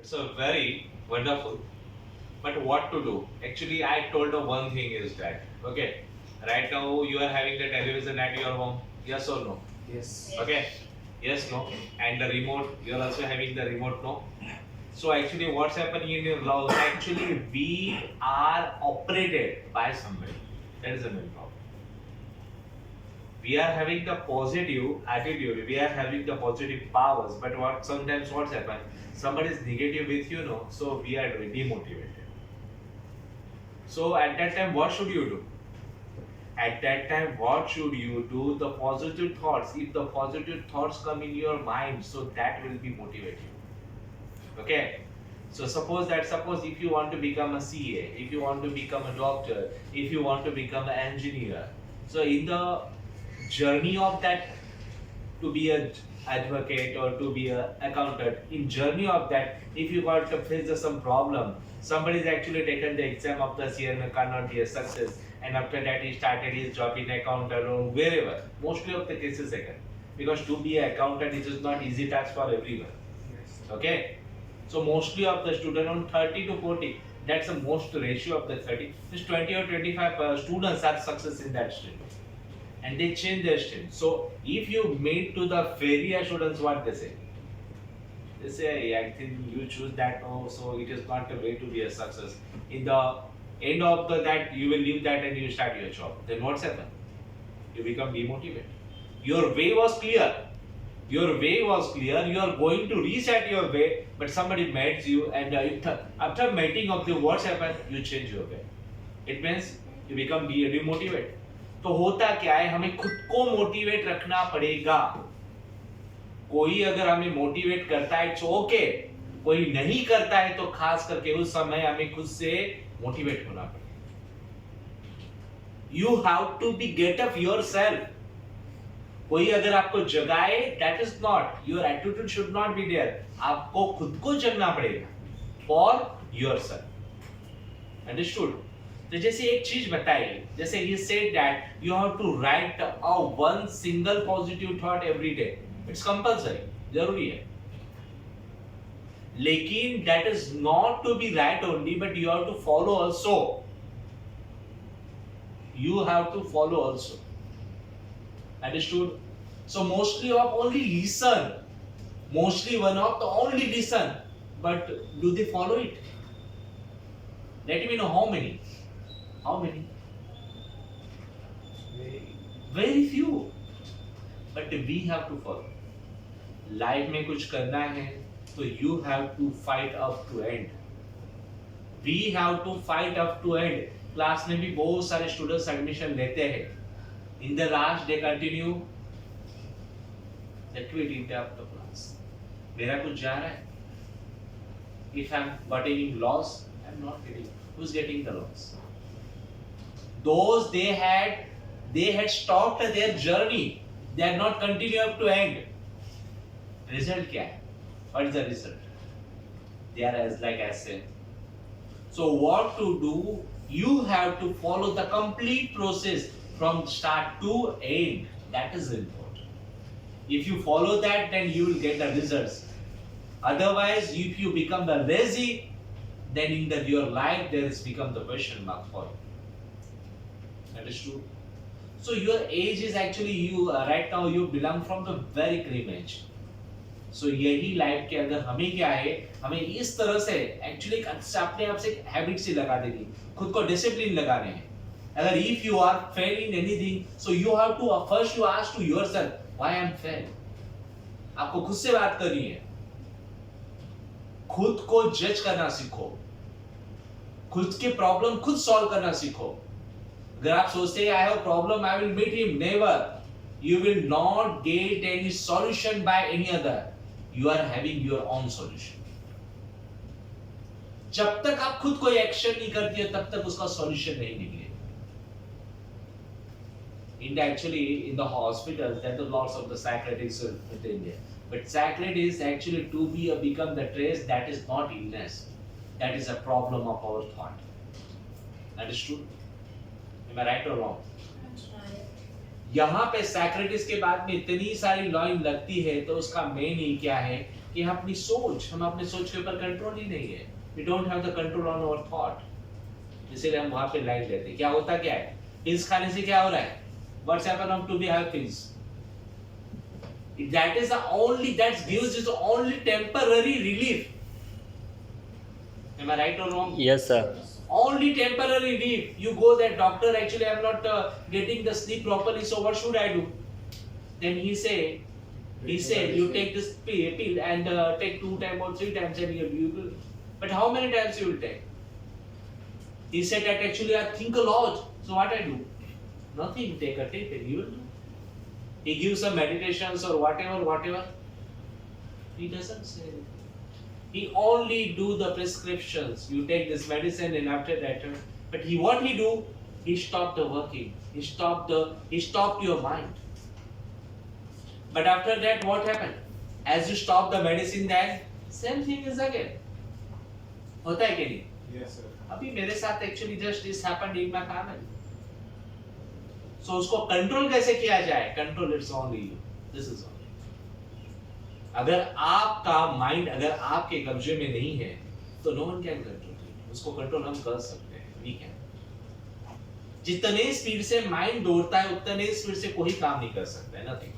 It's a very wonderful. But what to do? Actually, I told her one thing is that okay, right now you are having the television at your home. Yes or no? Yes. Okay. Yes, no. And the remote, you are also having the remote, no. So actually, what's happening in your house? Actually, we are operated by somebody. That is the main problem. We are having the positive attitude, we are having the positive powers, but what sometimes what's happened, somebody is negative with you, no, so we are demotivated. So at that time what should you do? At that time what should you do? The positive thoughts, if the positive thoughts come in your mind, so that will be motivating. Okay, so suppose if you want to become a CA, if you want to become a doctor, if you want to become an engineer, so in the journey of that, to be a advocate or to be a accountant, in journey of that, if you got to face some problem, somebody has actually taken the exam of the CA and cannot be a success, and after that he started his job in accountant or wherever, mostly of the cases second, because to be an accountant it is not easy task for everyone. Yes. Okay, so mostly of the student on 30 to 40, that's the most ratio of the 30, this 20 or 25 students are success in that stream, and they change their stream. So if you meet to the failure students, what they say? They say, I think you choose that, no, so it is not a way to be a success. In the end of that, you will leave that and you start your job. Then what's happened? You become demotivated. Your way was clear. Your way was clear. You are going to reset your way, but somebody met you, and after meeting of the what's happened, you change your way. It means you become demotivated. तो होता क्या है, हमें खुद को motivate रखना पड़ेगा. कोई अगर हमें मोटिवेट करता है तो ओके, कोई नहीं करता है तो खास करके उस समय हमें खुद से मोटिवेट होना पड़ेगा. You have to be get up yourself. कोई अगर आपको जगाए, that is not, your attitude should not be there. आपको खुद को जगना पड़ेगा फॉर योरसेल्फ. अंडरस्टूड? तो जैसे एक चीज बताई, जैसे he said that you have to write a one single positive thought every day. It's compulsory, जरूरी है. लेकिन that is not to be right only, but you have to follow also. You have to follow also. Understood? So mostly of only listen. Mostly one of the only listen, but do they follow it? Let me know how many. How many? Very few. But we have to follow. Life में कुछ करना है तो you have to fight up to end. We have to fight up to end. Class में भी बहुत सारे students admission लेते हैं. In the last they continue. They quit in the class. मेरा कुछ जा रहा है. If I'm getting loss, I'm not getting. Who's getting the loss? Those they had stopped their journey. They had not continued up to end. Result क्या है? What is the result? They are as like I said. So what to do? You have to follow the complete process from start to end. That is important. If you follow that, then you will get the results. Otherwise, if you become the lazy, then in your life there is become the question mark for you. That is true. So your age is actually you right now you belong from the very cream age. So यही life के अंदर हमें क्या है, हमें इस तरह से एक्चुअली अपने आप से हैबिट सी लगा देनी, खुद को डिसिप्लिन लगाने हैं. अगर if you are failing anything, so you have to first you ask to yourself, why I am fail. आपको खुद से बात करनी है. खुद को जज करना सीखो. खुद के प्रॉब्लम खुद सॉल्व करना सीखो. अगर आप सोचते हैं I have a problem, I will meet him, never. You will not get any solution by any other. You are having your own solution. जब तक आप खुद कोई एक्शन नहीं करती है तब तक उसका सॉल्यूशन नहीं निकलेगा. India actually in the hospitals there are lots of the psychiatrists in India. But psychiatry is actually to be become the trace that is not illness. That is a problem of our thought. That is true. Am I right or wrong? यहाँ पे सैक्रेटिस के बाद में इतनी सारी line लगती है तो उसका मेन ही क्या है, कि हम अपनी सोच के ऊपर कंट्रोल ही नहीं है. We don't have the control on our thought. इसीलिए हम वहां पे लाइन लेते हैं. क्या होता क्या है? पिल्स खाने से क्या हो रहा है? What's happened to be have pills? That is the only, that gives you the only temporary relief. Am I right or wrong? Yes, sir. Only temporary relief. You go there, doctor, actually I'm not getting the sleep properly, so what should I do? Then he said, you take this pill and take 2 times or 3 times and you will. But how many times you will take? He said that actually I think a lot. So what I do? Nothing. Take a tape and you will do. He gives some meditations or whatever. He doesn't say anything. He only do the prescriptions. You take this medicine and after that, but what he do? He stopped the working. He stopped your mind. But after that, what happened? As you stop the medicine, then same thing is again. होता है कि नहीं? Yes, sir. अभी मेरे साथ actually just this happened in my family. So उसको control कैसे किया जाए? Control it's only you. This is only. अगर आपका माइंड अगर आपके कब्जे में नहीं है तो नो वन कैन कंट्रोल. उसको कंट्रोल हम कर सकते हैं. We can. जितने स्पीड से माइंड दौड़ता है उतने स्पीड से कोई काम नहीं कर सकता है. नथिंग.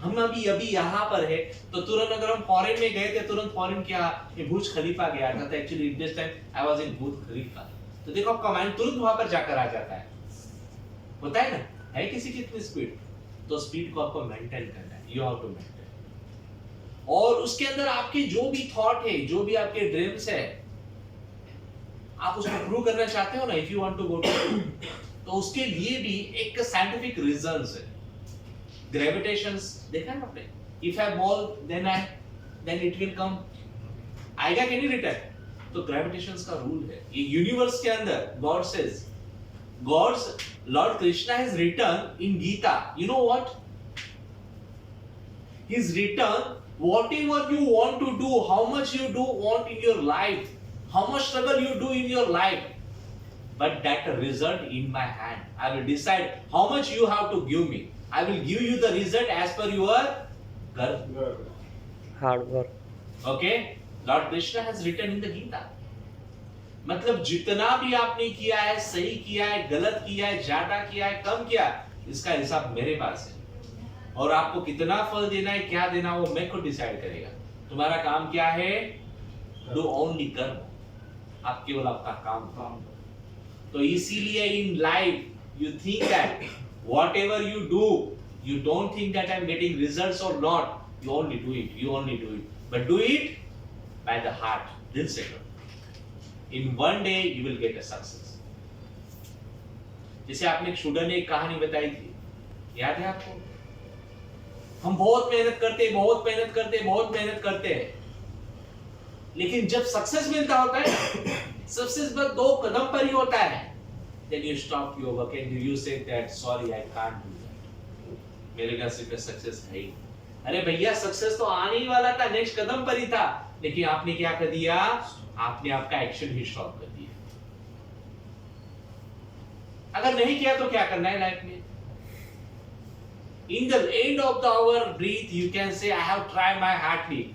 हम अभी यहाँ पर है तो तुरंत अगर हम फॉरेन में गए थे तुरंत फॉरेन क्या ये बुर्ज खलीफा गया था. तो actually this time I was in Burj Khalifa. तो देखो आपका माइंड तुरंत वहां पर जाकर आ जाता है. होता है ना? है किसी की इतनी स्पीड? तो स्पीड को आपको मेंटेन करना है. You have to maintain. और उसके अंदर आपके जो भी थॉट है जो भी आपके ड्रीम्स है आप उसको प्रूव करना चाहते हो ना. If you want to go to तो उसके लिए भी एक साइंटिफिक रीजंस है. ग्रेविटेशंस देखा है आपने? If I ball then it will come. आएगा कि नहीं रिटर्न? तो ग्रेविटेशंस का रूल है. ये यूनिवर्स के अंदर God's Lord Krishna has written in Gita. You know what? He's written whatever you want to do, how much you do want in your life, how much struggle you do in your life. But that result in my hand. I will decide how much you have to give me. I will give you the result as per your Hard work. Okay? Lord Krishna has written in the Gita. मतलब जितना भी आपने किया है, सही किया है, गलत किया है, ज्यादा किया है, कम किया, इसका हिसाब मेरे पास है. और आपको कितना फल देना है, क्या देना वो मैं खुद डिसाइड करेगा. तुम्हारा काम क्या है? डू ओनली कर्म. आप केवल आपका काम. तो इसीलिए in life you think that whatever you do, you don't think that I'm getting results or not. You only do it. But do it by the heart. Dil se karo. In one day you will get a success. जैसे आपने एक student ने एक कहानी बताई थी, याद है आपको? हम बहुत मेहनत करते हैं, लेकिन जब सक्सेस मिलता होता है, सक्सेस बस 2 कदम पर ही होता है. Then you stop your work and you say that sorry I can't do that. मेरे घर से सक्सेस है ही. अरे भैया सक्सेस तो आने ही वाला था, नेक्स्ट कदम पर ही था, लेकिन आपने क्या कर दिया? आपने आपका एक्शन ही स्टॉप कर दिया. अगर नहीं किया तो क्या करना है लाइफ में? In the end of the hour, breathe. You can say, I have tried my hardly,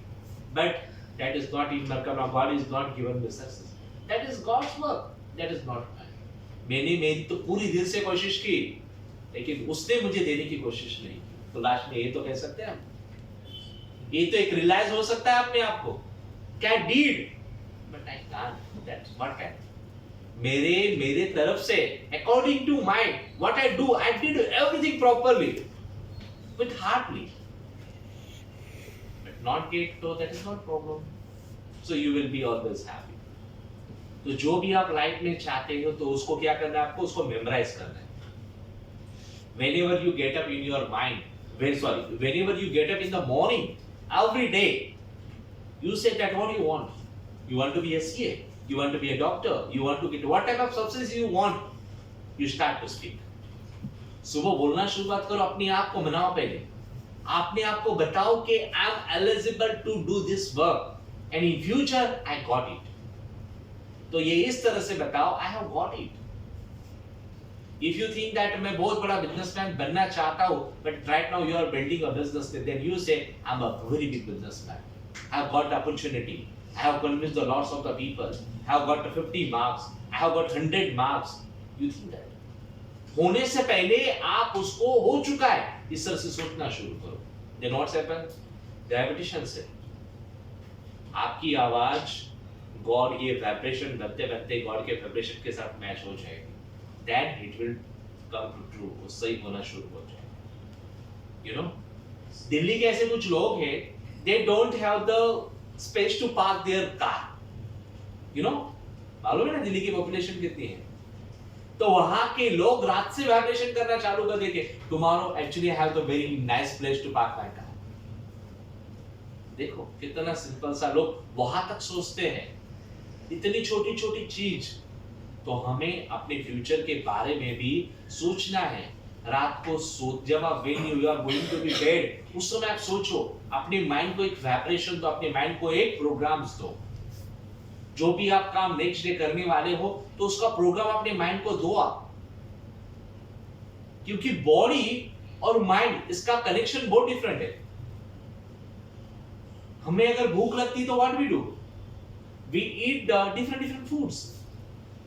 but that is not in Merkaba. God is not given the success. That is God's work. That is not mine. मैंने मेरी तो पूरी दिल से कोशिश की, लेकिन उसने मुझे देने की कोशिश नहीं की. तो लास्ट में ये तो कह सकते हैं हम, ये तो एक रियलाइज हो सकता है अपने आप को, क्या did, but I can't. That's what can. मेरे तरफ से, according to mine, what I do, I did everything properly. With hardly, but not get so that is not problem. So you will be always happy. तो जो भी आप life में चाहते हो तो उसको क्या करना है आपको? उसको मेमोराइज करना है. Whenever you get up in your mind, whenever you get up in the morning, every day, you say that what do you want? You want to be a CA, you want to be a doctor, you want to get what type of success you want, you start to speak. सुबह बोलना शुरुआत करो, अपने आप को मनाओ. पहले अपने आप को बताओ कि I am eligible to do this work and in future I got it. तो ये इस तरह से बताओ, I have got it. If you think that मैं बहुत बड़ा बिजनेसमैन बनना चाहता हूं, but right now you are building a business, then you say I am a very big businessman. I have got the opportunity, I have convinced the lots of the people, I have got 50 marks, I have got 100 marks. You think that? होने से पहले आप उसको हो चुका है इस तरह से सोचना शुरू करो. Then what's happened? Gravitation से आपकी आवाज गॉड ये वाइब्रेशन बनते बनते गॉड के वाइब्रेशन के साथ मैच हो जाएगी. Then it will come to true. वो सही होना शुरू हो जाएगा. You know? दिल्ली के ऐसे कुछ लोग हैं, they don't have the space to park their car. You know? मालूम है ना दिल्ली की पॉपुलेशन कितनी है? तो वहां के लोग रात से वाइब्रेशन करना चालू कर देंगे. Tomorrow actually I have the very nice place to park my car. देखो कितना सिंपल सा लोग वहां तक सोचते हैं. इतनी छोटी छोटी चीज. तो हमें अपने फ्यूचर के बारे में भी सोचना है. रात को जब आप when you are going to be bed, उस समय आप सोचो, अपने माइंड को एक वाइब्रेशन दो, अपने माइंड को एक प्रोग्राम्स दो. जो भी आप काम नेक्स्ट डे करने वाले हो तो उसका प्रोग्राम अपने माइंड को दो आप. क्योंकि बॉडी और माइंड इसका कनेक्शन बहुत डिफरेंट है. हमें अगर भूख लगती तो what we do? We eat different foods.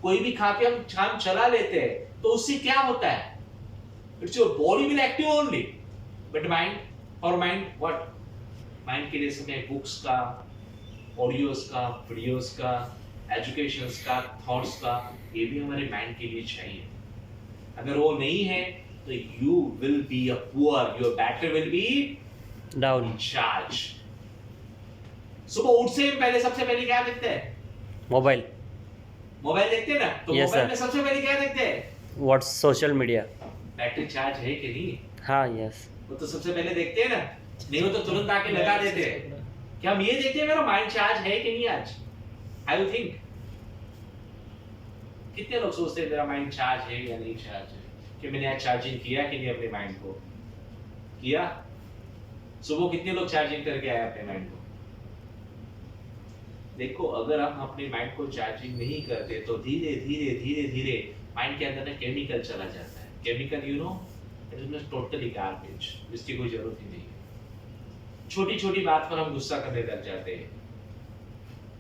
कोई भी खा के हम काम चला लेते हैं तो उससे क्या होता है? It's your body will active only, but mind what? Mind के लिए समय बुक्स का, ऑडियोस का, वीडियोस का, एजुकेशंस का, थॉट्स का, ये भी हमारे माइंड के लिए चाहिए. अगर वो नहीं है तो you will be a poor, your battery will be down. Charge. सुबह उठते ही पहले सबसे पहले क्या देखते हैं? मोबाइल देखते हैं ना. तो Yes, मोबाइल sir. में सबसे पहले क्या देखते हैं? What's social media. Battery charge है कि नहीं? हाँ यस. वो तो सबसे पहले देखते हैं ना. नहीं हो तो तुरंत आके लगा देते हैं. क्या हम ये देखते हैं मेरा माइंड चार्ज है कि नहीं आज? I will think. कितने लोग सोचते हैं मेरा माइंड चार्ज है या नहीं चार्ज है, कि मैंने आज चार्जिंग किया कि नहीं अपने माइंड को किया. सुबह कितने लोग चार्जिंग करके आए अपने माइंड को? देखो अगर हम अपने माइंड को चार्जिंग नहीं करते तो धीरे धीरे धीरे धीरे माइंड के अंदर ना केमिकल चला जाता है. Chemical you know it is totally garbage. इसकी कोई जरूरत ही नहीं है. छोटी छोटी बात पर हम गुस्सा करने लग जाते हैं.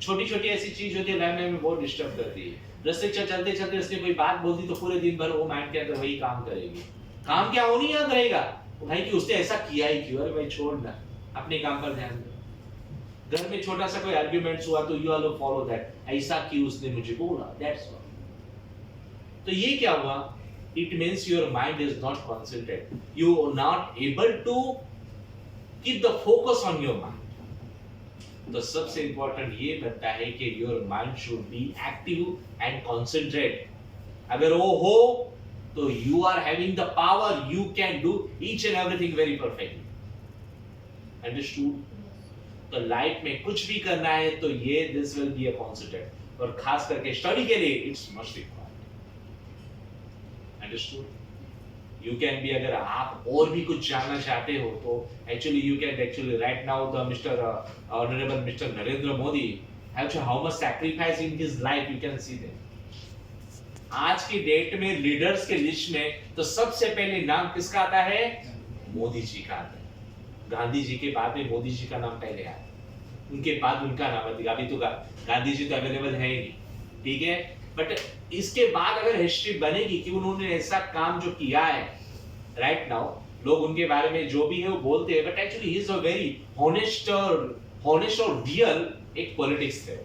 छोटी छोटी ऐसी चीज होती है लाइफ में बहुत डिस्टर्ब करती है. रस्ते चलते चलते उसने कोई बात बोल दी तो पूरे दिन भर वो माइंड के अंदर वही काम करेगी. काम क्या वो नहीं याद रहेगा भाई कि उसने ऐसा किया ही क्यों. अरे भाई छोड़ ना, अपने काम पर ध्यान दे. घर में छोटा सा कोई आर्गुमेंट्स हुआ तो यू ऑल फॉलो दैट. ऐसा क्यों उसने मुझे बोला, दैट्स ऑल. तो ये क्या हुआ? It means your mind is not concentrated. You are not able to keep the focus on your mind. तो सबसे important ये बनता है कि your mind should be active and concentrate. अगर वो हो तो you are having the power, you can do each and everything very perfectly. Understood? तो लाइफ में कुछ भी करना है तो ये this will be a concentrate. और खास करके स्टडी के लिए it's must required. Understood? You can be अगर आप और भी कुछ जानना चाहते हो तो actually you can actually right now the Mr. Honorable Mr. Narendra Modi actually how much sacrifice in his life you can see them. आज की डेट में लीडर्स के लिस्ट में तो सबसे पहले नाम किसका आता है? मोदी जी का आता है. गांधी जी के बाद में मोदी जी का नाम पहले आया. उनके बाद उनका नाम है. अभी तो गांधी जी तो अवेलेबल है ही नहीं. ठीक है. बट इसके बाद अगर हिस्ट्री बनेगी कि उन्होंने ऐसा काम जो किया है राइट नाउ, लोग उनके बारे में जो भी है वो बोलते हैं, but actually he is a very honest और रियल एक पॉलिटिक्स थे.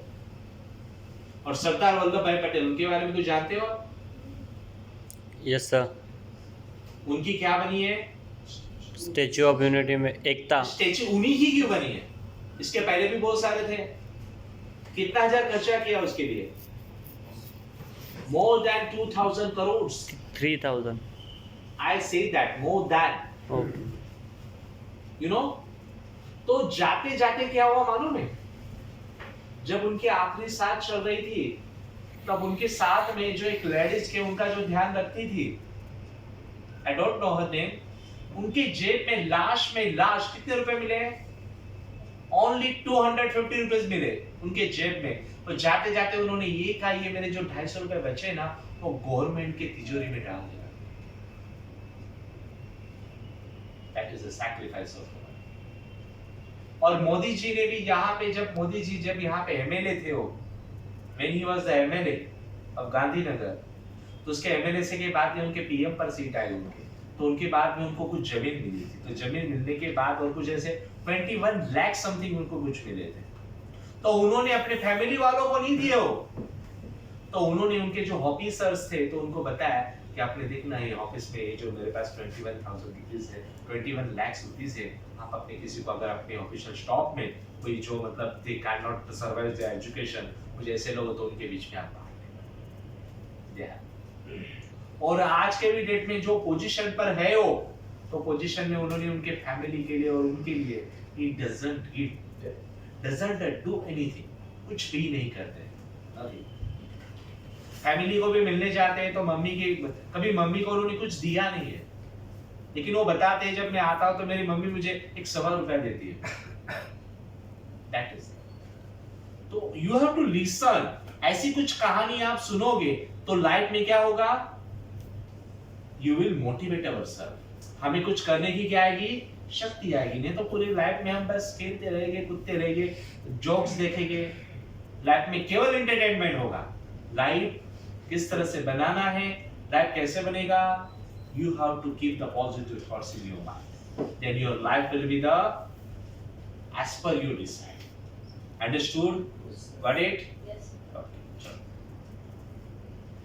और सरदार वल्लभ भाई पटेल उनके बारे में तो जानते हो? Yes sir. उनकी क्या बनी है? स्टैच्यू ऑफ यूनिटी में एकता. स्टैच्यू उन्हीं की क्यों बनी है? इसके पहले भी बहुत सारे थे. कितना हजार खर्चा किया उसके लिए? More than 2,000 crores. 3,000. I say that more than. Okay. You know? तो जाते जाते क्या हुआ मालूम है? जब उनकी आखिरी सांस चल रही थी तब उनके साथ में जो एक लेडीज के उनका जो ध्यान रखती थी, I don't know her name, उनके जेब में लाश कितने रुपए मिले? Only 250 रुपीस मिले उनके जेब में. तो जाते जाते उन्होंने ये कहा ये मेरे जो 250 रुपए बचे ना वो गवर्नमेंट के तिजोरी में डाल दिया. That is a sacrifice of life. और मोदी जी ने भी यहाँ पे, जब मोदी जी जब यहाँ पे एमएलए थे, वो when he was the MLA of Gandhinagar, तो उसके एमएलए से के बाद में उनके पीएम पर सीट आई उनके, तो उनके बाद में उनको कुछ जमीन मिली थी, तो जमीन मिलने के बाद और कुछ ऐसे 21 लाख समथिंग उनको कुछ मिले थे, तो उन्होंने अपने फैमिली वालों को नहीं दिए हो, तो उन्होंने उनके जो ऑफिसर्स थे तो उनको बताया कि आपने देखना है ऑफिस में ये जो मेरे पास 21,000 रुपीस है, 21 लाख रुपीस है, आप अपने किसी को अगर अपने ऑफिशियल स्टॉक में कोई जो मतलब they can not survive there education, मुझे ऐसे लोग तो उनके बीच में आप बांट दें। और आज के भी डेट में जो पोजीशन पर है वो, तो पोजीशन में उन्होंने उनके फैमिली के लिए और उनके लिए it doesn't do anything, कुछ भी नहीं करते। फैमिली को भी मिलने जाते हैं तो मम्मी के, कभी मम्मी को उन्होंने कुछ दिया नहीं है, लेकिन वो बताते हैं जब मैं आता हूं तो मेरी मम्मी मुझे एक ₹100 देती है। That is, तो यू हैव टू लिसन, ऐसी कुछ कहानी आप सुनोगे तो लाइफ में क्या होगा, यू विल मोटिवेट अवरसेल्फ, हमें कुछ करने की क्या आएगी, शक्ति आएगी, नहीं तो पूरी लाइफ में हम बस खेलते रहेंगे, कूदते रहेंगे, जोक्स देखेंगे, लाइफ में केवल एंटरटेनमेंट होगा। लाइफ किस तरह से बनाना है, लाइफ कैसे बनेगा, you have to keep the positive thoughts in your mind, then your life will be the as per you decide. Understood? Got it?